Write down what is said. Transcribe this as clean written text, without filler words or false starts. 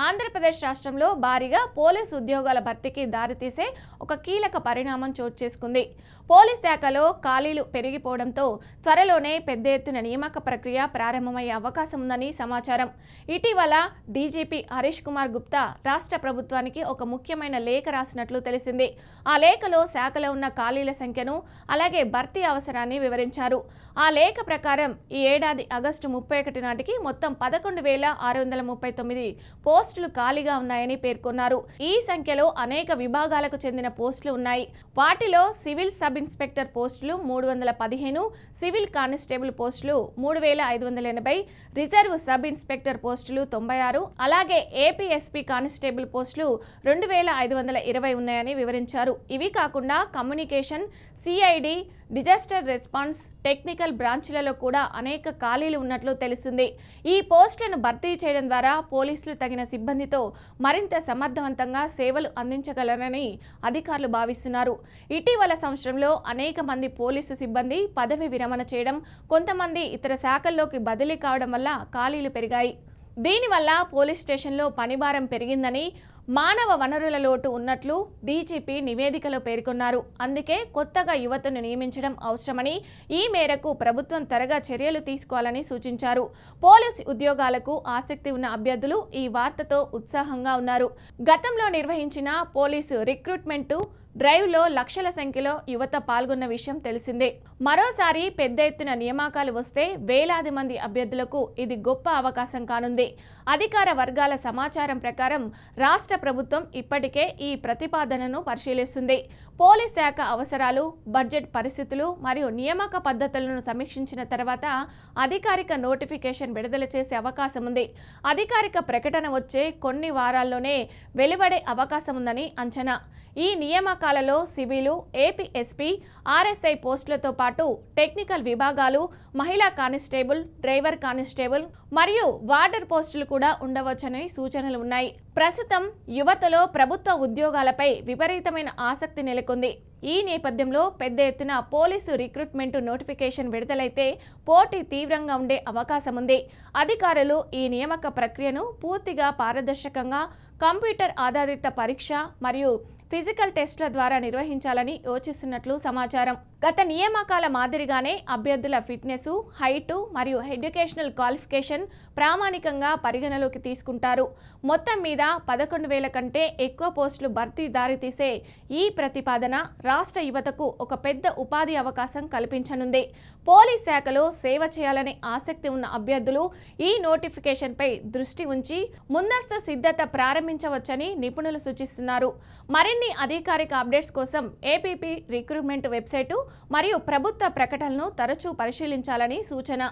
ఆంధ్రప్రదేశ్ రాష్ట్రంలో భారీగా పోలీసు ఉద్యోగాల భర్తీకి దారితీసే ఒక కీలక పరిణామం చోటు చేసుకుంది. పోలీస్ శాఖలో ఖాళీలు పెరిగిపోవడంతో త్వరలోనే పెద్ద ఎత్తున నియామక ప్రక్రియ ప్రారంభమయ్యే అవకాశం ఉందని సమాచారం. ఇటీవల డీజీపీ హరీష్ కుమార్ గుప్తా రాష్ట్ర ప్రభుత్వానికి ఒక ముఖ్యమైన లేఖ రాసినట్లు తెలిసింది. ఆ లేఖలో శాఖలో ఉన్న ఖాళీల సంఖ్యను అలాగే భర్తీ అవసరాన్ని వివరించారు. ఆ లేఖ ప్రకారం ఈ ఏడాది ఆగస్టు 31 నాటికి మొత్తం 11,639 పోస్టులు ఖాళీగా ఉన్నాయని పేర్కొన్నారు. ఈ సంఖ్యలో అనేక విభాగాలకు చెందిన పోస్టులు ఉన్నాయి. వాటిలో సివిల్ సబ్ ఇన్స్పెక్టర్ పోస్టులు 315, సివిల్ కానిస్టేబుల్ పోస్టులు 3,580, రిజర్వ్ సబ్ ఇన్స్పెక్టర్ పోస్టులు 96, అలాగే ఏపీఎస్పీ కానిస్టేబుల్ పోస్టులు 2,520 ఉన్నాయని వివరించారు. ఇవి కాకుండా communication, CID, disaster response, technical బ్రాంచ్లలో కూడా అనేక ఖాళీలు ఉన్నట్లు తెలిసింది. ఈ పోస్టులను భర్తీ చేయడం ద్వారా పోలీసులు తగిన సిబ్బందితో మరింత సమర్థవంతంగా సేవలు అందించగలరని అధికారులు భావిస్తున్నారు. ఇటీవల సంవత్సరంలో అనేక మంది పోలీసు సిబ్బంది పదవి విరమణ చేయడం, కొంతమంది ఇతర శాఖల్లోకి బదిలీ కావడం వల్ల ఖాళీలు పెరిగాయి. దీనివల్ల పోలీస్ స్టేషన్లో పనిభారం పెరిగిందని, మానవ వనరుల లోటు ఉన్నట్లు డీజీపీ నివేదికలో పేర్కొన్నారు. అందుకే కొత్తగా యువతను నియమించడం అవసరమని, ఈ మేరకు ప్రభుత్వం త్వరగా చర్యలు తీసుకోవాలని సూచించారు. పోలీసు ఉద్యోగాలకు ఆసక్తి ఉన్న అభ్యర్థులు ఈ వార్తతో ఉత్సాహంగా ఉన్నారు. గతంలో నిర్వహించిన పోలీసు రిక్రూట్మెంట్ డ్రైవ్లో లక్షల సంఖ్యలో యువత పాల్గొన్న విషయం తెలిసిందే. మరోసారి పెద్ద ఎత్తున నియామకాలు వస్తే వేలాది మంది అభ్యర్థులకు ఇది గొప్ప అవకాశం కానుంది. అధికార వర్గాల సమాచారం ప్రకారం రాష్ట్ర ప్రభుత్వం ఇప్పటికే ఈ ప్రతిపాదనను పరిశీలిస్తుంది. పోలీస్ శాఖ అవసరాలు, బడ్జెట్ పరిస్థితులు మరియు నియామక పద్ధతులను సమీక్షించిన తర్వాత అధికారిక నోటిఫికేషన్ విడుదల చేసే అవకాశం ఉంది. అధికారిక ప్రకటన వచ్చే కొన్ని వారాల్లోనే వెలువడే అవకాశం ఉందని అంచనా. ఈ నియామకాలలో సివిలు, ఏపీఎస్పీ, ఆర్ఎస్ఐ పోస్టులతో పాటు టెక్నికల్ విభాగాలు, మహిళా కానిస్టేబుల్, డ్రైవర్ కానిస్టేబుల్ మరియు వార్డర్ పోస్టులు కూడా ఉండవచ్చని సూచనలు ఉన్నాయి. ప్రస్తుతం యువతలో ప్రభుత్వ ఉద్యోగాలపై విపరీతమైన ఆసక్తి నెలకొంది. ఈ నేపథ్యంలో పెద్ద ఎత్తున పోలీసు రిక్రూట్మెంట్ నోటిఫికేషన్ విడుదలైతే పోటీ తీవ్రంగా ఉండే అవకాశం ఉంది. అధికారులు ఈ నియామక ప్రక్రియను పూర్తిగా పారదర్శకంగా, కంప్యూటర్ ఆధారిత పరీక్ష మరియు ఫిజికల్ టెస్టుల ద్వారా నిర్వహించాలని యోచిస్తున్నట్లు సమాచారం. గత నియామకాల మాదిరిగానే అభ్యర్థుల ఫిట్నెస్, హైటు మరియు ఎడ్యుకేషనల్ క్వాలిఫికేషన్ ప్రామాణికంగా పరిగణలోకి తీసుకుంటారు. మొత్తం మీద 11,000 కంటే ఎక్కువ పోస్టులు భర్తీ దారితీసే ఈ ప్రతిపాదన రాష్ట్ర యువతకు ఒక పెద్ద ఉపాధి అవకాశం కల్పించనుంది. పోలీస్ శాఖలో సేవ చేయాలనే ఆసక్తి ఉన్న అభ్యర్థులు ఈ నోటిఫికేషన్పై దృష్టి ఉంచి ముందస్తు సిద్ధత ప్రారంభించవచ్చని నిపుణులు సూచిస్తున్నారు. మరిన్ని అధికారిక అప్డేట్స్ కోసం ఏపీపీ రిక్రూట్మెంట్ వెబ్సైటు మరియు ప్రభుత్వ ప్రకటనలను తరచూ పరిశీలించాలని సూచన.